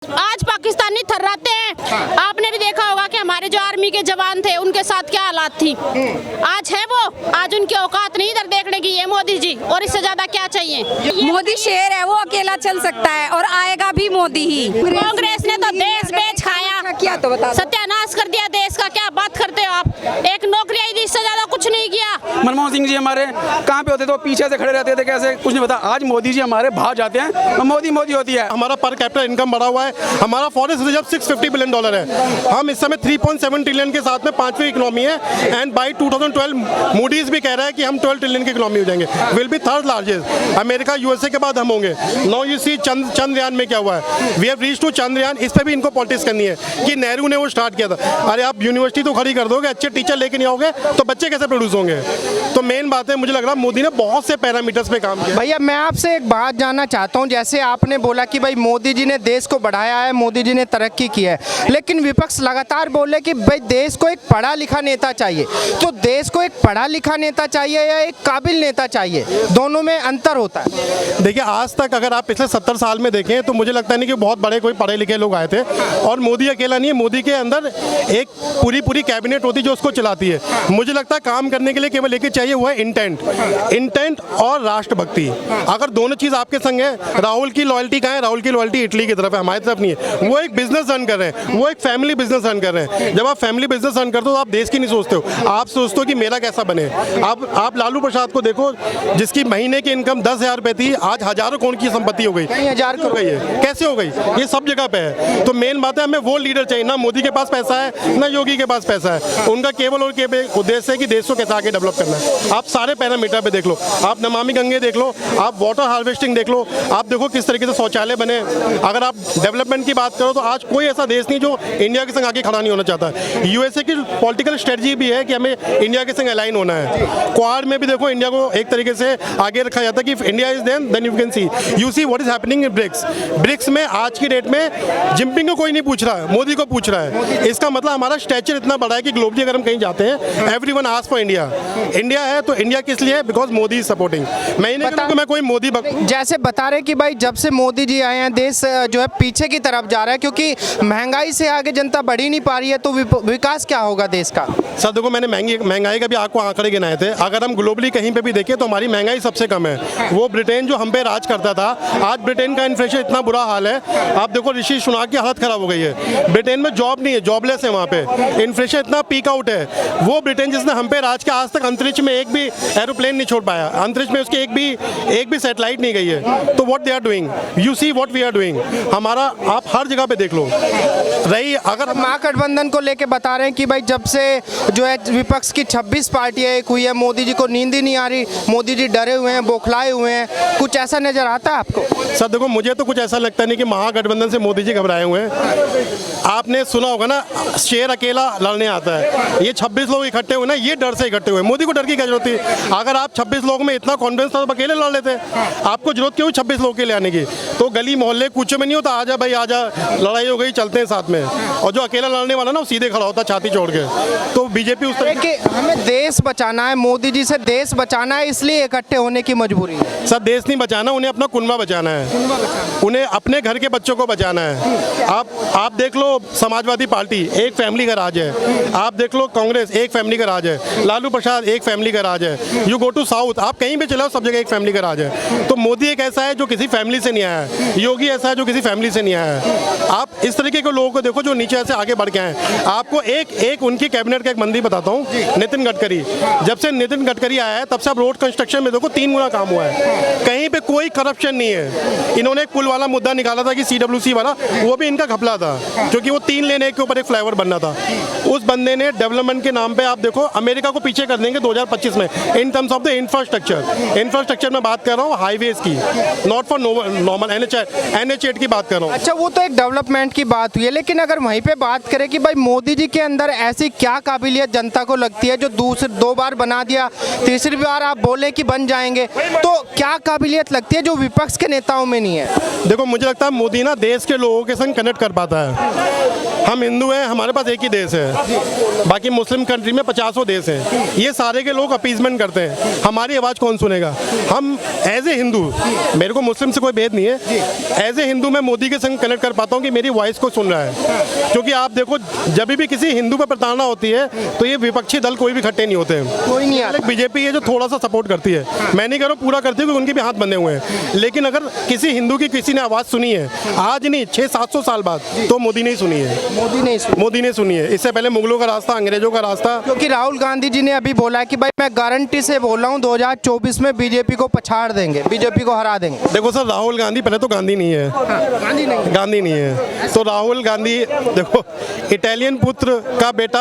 आज पाकिस्तानी थर्राते हैं। आपने भी देखा होगा कि हमारे जो आर्मी के जवान थे उनके साथ क्या हालात थी। आज है वो, आज उनकी औकात नहीं इधर देखने की। ये मोदी जी, और इससे ज्यादा क्या चाहिए। मोदी शेर है, वो अकेला चल सकता है और आएगा भी मोदी ही। कांग्रेस ने तो देश बेच खाया, क्या तो बता, सत्यानाश कर दिया देश का। क्या बात करते हो आप। एक नौकरी आई थी, इससे ज्यादा कुछ नहीं किया। मनमोहन सिंह जी हमारे कहाँ पे होते थे, वो पीछे से खड़े रहते थे, कैसे कुछ नहीं पता। आज मोदी जी हमारे बाहर जाते हैं, मोदी मोदी होती है। हमारा पर कैपिटल इनकम बढ़ा हुआ है, हमारा फॉरेस्ट रिजर्व 650 बिलियन डॉलर है। हम इस समय 3.7 ट्रिलियन के साथ में 5वीं इकोनॉमी है एंड बाय 2012 मूडीज भी कह रहा है कि हम 12 ट्रिलियन की इकोनॉमी हो जाएंगे। Will be third largest, America USA के बाद हम होंगे। नाउ यू सी चंद्रयान में क्या हुआ है, we have reach to Chandrayaan. इस पे भी इनको पॉलिटिक्स करनी है कि नेहरू ने वो स्टार्ट किया था। अरे आप यूनिवर्सिटी तो खड़ी कर दोगे, अच्छे टीचर लेके नहीं आओगे तो बच्चे कैसे प्रोड्यूस होंगे। तो मेन बात है, मुझे लग रहा है मोदी ने बहुत से पैरामीटर्स पे काम किया। भैया मैं आपसे एक बात जानना चाहता हूं, जैसे आपने बोला कि भाई मोदी जी ने देश को बढ़ाया है, मोदी जी ने तरक्की की है, लेकिन विपक्ष लगातार बोले कि भाई देश को एक पढ़ा लिखा नेता चाहिए। तो देश को एक पढ़ा लिखा नेता चाहिए या एक काबिल नेता चाहिए, दोनों में अंतर होता है। देखिए आज तक अगर आप पिछले 70 साल में देखें तो मुझे लगता नहीं कि बहुत बड़े कोई पढ़े लिखे लोग आए थे। और मोदी अकेला नहीं है, मोदी के अंदर एक पूरी कैबिनेट होती है जो उसको चलाती है। मुझे लगता है काम करने के लिए केवल एक ही चाहिए, वो है इंटेंट और राष्ट्रभक्ति। अगर दोनों चीज़ आपके संग है, राहुल की लॉयल्टी कहाँ है, राहुल की लॉयल्टी इटली की तरफ है, हमारी तरफ नहीं है। वो एक बिजनेस रन कर रहे हैं, वो एक फैमिली बिजनेस रन कर रहे हैं। जब आप फैमिली बिजनेस रन करते हो तो आप देश की नहीं सोचते हो, आप सोचते हो कि मेरा कैसा बने। आप लालू प्रसाद को देखो, जिसकी महीने की इनकम 10,000 रुपये थी, आज हजारों करोड़ की संपत्ति हो गई। हजार हो गई है, कैसे हो गई, ये सब जगह पे है। तो मेन बात है, हमें वो लीडर चाहिए। ना मोदी के पास पैसा है, ना योगी के पास पैसा है। उनका केवल और केवल उद्देश्य है कि देश को कैसे आगे डेवलप करना है। आप सारे पैरामीटर पे देख लो, आप नमामि गंगे देख लो, आप वाटर हार्वेस्टिंग देख लो, आप देखो किस तरीके से शौचालय बने। अगर आप डेवलपमेंट की बात करो तो आज कोई ऐसा देश नहीं जो इंडिया के संग आगे खड़ा नहीं होना चाहता। यूएसए की पॉलिटिकल स्ट्रेटजी भी है कि हमें इंडिया के संग अलाइन होना है। क्वाड में भी देखो इंडिया को एक तरीके से आगे रखा जाता है कि India is then you can see you see what is happening in BRICS में। आज की डेट में जिनपिंग को कोई नहीं पूछ रहा है, मोदी को पूछ रहा है। इसका मतलब हमारा स्टैचर इतना बड़ा है कि ग्लोबली अगर हम कहीं जाते हैं, everyone ask for India. India है तो इंडिया किस लिए है, बिकॉज मोदी इज सपोर्टिंग। मैं नहीं कहूँगा मैं कोई मोदी जैसे बता रहे कि भाई जब से मोदी जी आए हैं देश जो है पीछे की तरफ जा रहा है, क्योंकि महंगाई से आगे जनता बढ़ ही नहीं पा रही है। तो विकास क्या होगा देश का। सर देखो, मैंने महंगाई का भी आपको आंकड़े गिनाए थे। अगर हम ग्लोबली कहीं पे भी देखें तो हमारी महंगाई सबसे कम है। वो ब्रिटेन जो हम पे राज करता था, आज ब्रिटेन का इन्फ्लेशन इतना बुरा हाल है। आप देखो ऋषि सुनाक की हालत खराब हो गई है। ब्रिटेन में जॉब नहीं है, जॉबलेस है वहाँ पे। इन्फ्लेशन इतना पीक आउट है। वो ब्रिटेन जिसने हम पे राज किया, आज तक अंतरिक्ष में एक भी एरोप्लेन नहीं छोड़ पाया, अंतरिक्ष में उसकी एक भी सैटेलाइट नहीं गई है। तो what they are doing, you see what we are doing. हमारा आप हर जगह पे देख लो रही। अगर महागठबंधन को लेके बता रहे हैं कि भाई जब से जो है विपक्ष की 26 पार्टियां एक हुई है, मोदी जी को नींद ही नहीं आ रही, मोदी जी डरे हुए हैं, बौखलाए हुए हैं, कुछ ऐसा नजर आता है आपको। सर देखो, मुझे तो कुछ ऐसा लगता नहीं कि महागठबंधन से मोदी जी घबराए हुए हैं। आपने सुना होगा ना, शेर अकेला लड़ने आता है। ये 26 लोग इकट्ठे हुए ना, ये डर से इकट्ठे हुए। मोदी को डर की क्या जरूरत थी। अगर आप 26 लोगों में इतना कॉन्फिडेंस था तो अकेले लड़ लेते। आपको जरूरत क्यों 26 लोगों के लिए आने की। तो गली मोहल्ले कूचे में नहीं होता, आजा भाई आजा, लड़ाई हो गई, चलते हैं साथ में। और जो अकेला लड़ने वाला ना, वो सीधे खड़ा होता छाती छोड़ के। तो बीजेपी उस तरह कि हमें देश बचाना है, मोदी जी से देश बचाना है, इसलिए इकट्ठे होने की मजबूरी है। सर देश नहीं बचाना, उन्हें अपना कुनबा बचाना है, उन्हें अपने घर के बच्चों को बचाना है। आप देख लो, समाजवादी पार्टी एक फैमिली का राज है। आप देख लो कांग्रेस एक फैमिली का राज है। लालू प्रसाद एक फैमिली का राज है। यू गो टू साउथ, आप कहीं भी चलाओ, सब जगह एक फैमिली का राज है। तो मोदी एक ऐसा है जो किसी फैमिली से नहीं आया है। योगी ऐसा है जो किसी फैमिली से नहीं आया है। आप इस तरीके के लोगों को देखो जो नीचे से आगे बढ़ के आए। आपको एक उनकी कैबिनेट का एक मंत्री बताता हूँ, नितिन गडकरी। जब से नितिन गडकरी आया है तब से आप रोड कंस्ट्रक्शन में देखो 3 गुना काम हुआ है। कहीं पे कोई करप्शन नहीं है। इन्होंने एक पुल वाला मुद्दा निकाला था कि CWC वाला, वो भी इनका घपला था, क्योंकि वो 3 लेने के ऊपर एक फ्लाईओवर बनना था। उस बंदे ने डेवलपमेंट के नाम पे आप देखो अमेरिका को पीछे कर देंगे 2025 में in terms of the infrastructure में बात कर रहा हूँ, हाईवेज की, नॉट फॉर नॉर्मल NH8 की बात कर रहा हूँ। अच्छा, वो तो एक डेवलपमेंट की बात हुई है, लेकिन अगर वहीं पे बात करें कि भाई मोदी जी के अंदर ऐसी क्या काबिलियत जनता को लगती है जो 2 बार बना दिया, तीसरी बार आप बोले कि बन जाएंगे, तो क्या काबिलियत लगती है जो विपक्ष के नेताओं में नहीं है। देखो मुझे लगता है मोदी ना देश के लोगों के संग कनेक्ट कर पाता है। हम हिंदू हैं, हमारे पास एक ही देश है, बाकी मुस्लिम कंट्री में 50 देश हैं। ये सारे के लोग अपीजमेंट करते हैं, हमारी आवाज़ कौन सुनेगा? हम एज ए हिंदू, मेरे को मुस्लिम से कोई भेद नहीं है, एज ए हिंदू मैं मोदी के संग कनेक्ट कर पाता हूँ कि मेरी वॉइस को सुन रहा है। क्योंकि आप देखो, जब भी किसी हिंदू पर प्रताड़ना होती है तो ये विपक्षी दल कोई भी इकट्ठे नहीं होते हैं। कोई नहीं आता। बीजेपी है जो थोड़ा सा सपोर्ट करती है, मैं नहीं कह रहा हूँ पूरा करती है क्योंकि उनके भी हाथ बंधे हुए हैं, लेकिन अगर किसी हिंदू की किसी ने आवाज़ सुनी है, आज नहीं 600-700 साल बाद, तो मोदी ने ही सुनी है। मोदी ने सुनी है। इससे पहले मुगलों का रास्ता, अंग्रेजों का रास्ता। क्योंकि राहुल गांधी जी ने अभी बोला है कि भाई मैं गारंटी से बोल रहा हूँ 2024 में बीजेपी को पछाड़ देंगे, बीजेपी को हरा देंगे। देखो सर, राहुल गांधी पहले तो गांधी नहीं है, गांधी नहीं है। तो राहुल गांधी देखो, इटालियन पुत्र का बेटा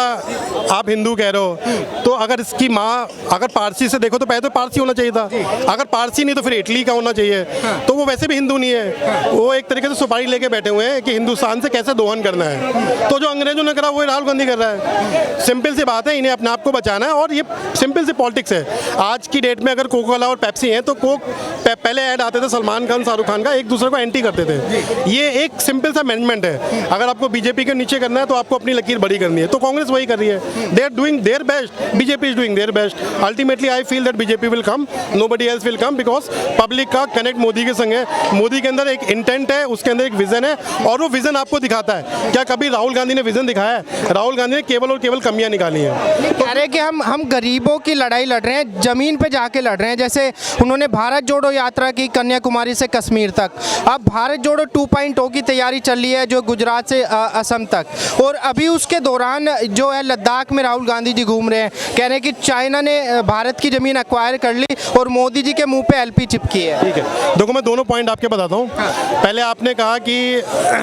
आप हिंदू कह रहे हो, तो अगर इसकी माँ अगर पारसी से देखो तो पहले तो पारसी होना चाहिए था, अगर पारसी नहीं तो फिर इटली का होना चाहिए, तो वो वैसे भी हिंदू नहीं है। वो एक तरीके से सुपारी लेके बैठे हुए हैं कि हिंदुस्तान से कैसे दोहन करना है। तो जो अंग्रेजों ने करा वो राहुल गांधी कर रहा है। सिंपल सी बात है, इन्हें अपने आप को बचाना है और ये सिंपल सी पॉलिटिक्स है। आज की डेट में अगर कोका कोला और पेप्सी है तो कोक पहले ऐड आते थे सलमान खान, शाहरुख खान का, एक दूसरे को एंटी करते थे। ये एक सिंपल सा मैनेजमेंट है। अगर आपको बीजेपी के नीचे करना है तो आपको अपनी लकीर बड़ी करनी है, तो कांग्रेस वही कर रही है। They are doing their best, BJP is doing their best. Ultimately I feel that BJP will come, nobody else will come, because public का कनेक्ट मोदी के संग है। मोदी के अंदर एक इंटेंट है, उसके अंदर एक विजन है और वो विजन आपको दिखाता है। क्या कभी राहुल गांधी ने विजन दिखाया है? राहुल गांधी ने केवल और केवल कमियां निकाली हैं। कह रहे हैं कि हम गरीबों की लड़ाई लड़ रहे हैं, जमीन पे जाके लड़ रहे हैं। जैसे उन्होंने भारत जोड़ो यात्रा की कन्याकुमारी से कश्मीर तक, अब भारत जोड़ो 2.0 की तैयारी चल रही है जो गुजरात से असम तक, और अभी उसके दौरान जो है लद्दाख में राहुल गांधी जी घूम रहे हैं, कह रहे हैं कि चाइना ने भारत की ज़मीन एक्वायर कर ली और मोदी जी के मुंह पे एलपी चिपकी है। ठीक है, देखो मैं दोनों पॉइंट आपके बताता हूँ। पहले आपने कहा कि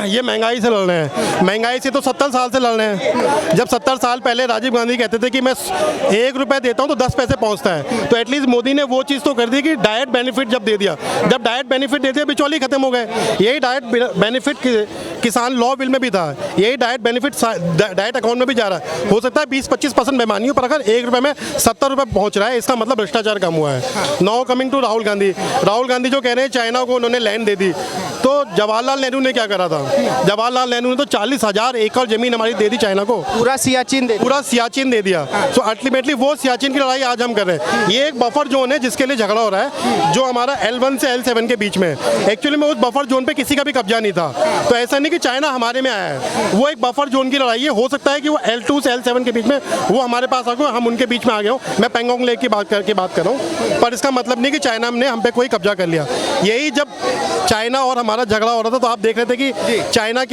ये महंगाई से लड़ रहे हैं, महंगाई से तो 70 साल से लड़ रहे हैं। जब 70 साल पहले राजीव गांधी कहते थे कि मैं 1 रुपये देता हूँ तो 10 पैसे पहुँचता है, तो एटलीस्ट मोदी ने वो चीज़ तो कर दी कि डाइट बेनिफिट जब दे दिया, जब डाइट बेनिफिट दे दिया बिचौली खत्म हो गए। यही डाइट बेनिफिट किसान लॉ बिल में भी था, यही डाइट बेनिफिट डाइट अकाउंट में भी जा रहा है। हो सकता है 20-25% बेमानी हो, पर अगर 1 रुपये में 70 रुपये पहुँच रहा है, इसका मतलब भ्रष्टाचार कम हुआ है। Now coming to Rahul Gandhi, Rahul Gandhi जो कह रहे हैं चाइना को उन्होंने लैंड दे दी, तो जवाहरलाल नेहरू ने क्या करा था? जवाहरलाल नेहरू ने तो 40,000 एकड़ जमीन हमारी दे दी चाइना को, पूरा सियाचिन दे दिया। सो अल्टीमेटली वो सियाचिन की लड़ाई आज हम कर रहे हैं। ये एक बफर जोन है जिसके लिए झगड़ा हो रहा है, जो हमारा L1 से L7 के बीच में। एक्चुअली में उस बफर जोन पे किसी का भी कब्जा नहीं था, तो ऐसा नहीं कि चाइना हमारे में आया है, वो एक बफर जोन की लड़ाई है। हो सकता है कि वो L2 से L7 के बीच में वो हमारे पास आ गए, हम उनके बीच में आ गए हो। मैं पेंगोंग लेक की बात कर रहा हूँ, पर इसका मतलब नहीं कि चाइना ने हम पे कोई कब्जा कर लिया। यही जब चाइना और हमारा झगड़ा हो रहा था तो आप देख रहे थे कि चाइना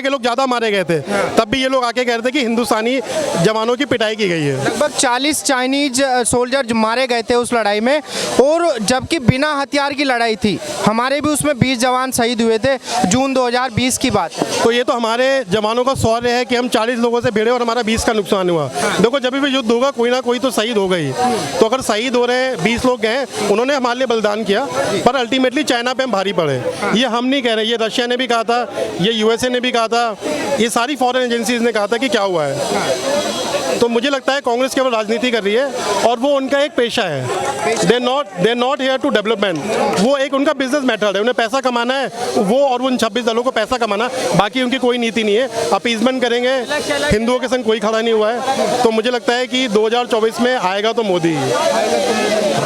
के लोग ज़्यादा मारे गए थे, तब भी ये लोग आके कह रहे थे कि हिंदुस्तानी जवानों की पिटाई की गई है। लगभग 40 चाइनीज सोल्जर मारे गए थे उस लड़ाई में, और जबकि बिना हथियार की लड़ाई थी। हमारे भी उसमें 20 जवान शहीद हुए थे, जून 2020 की बात है। तो ये तो हमारे जवानों का शौर्य है कि हम 40 लोगों से भिड़े और हमारा 20 का नुकसान हुआ। देखो, जब भी युद्ध होगा कोई ना कोई तो शहीद हो गई, तो अगर शहीद हो रहे हैं 20 लोग गए, उन्होंने हमारे लिए बलिदान किया, पर अल्टीमेटली चाइना पे हम भारी पड़े। ये हम नहीं कह रहे, ये रशिया ने भी कहा था, ये USA ने भी कहा था, ये सारी फॉरेन एजेंसीज ने कहा था कि क्या हुआ है। तो मुझे लगता है कांग्रेस केवल राजनीति कर रही है और वो उनका एक पेशा है। They not here to development, वो एक उनका बिजनेस मेथड है, उन्हें पैसा कमाना है वो, और उन 26 दलों को पैसा कमाना, बाकी उनकी कोई नीति नहीं है। अपीजमेंट करेंगे, हिंदुओं के संग कोई खड़ा नहीं हुआ है। तो मुझे लगता है कि 2024 में आएगा तो मोदी ही।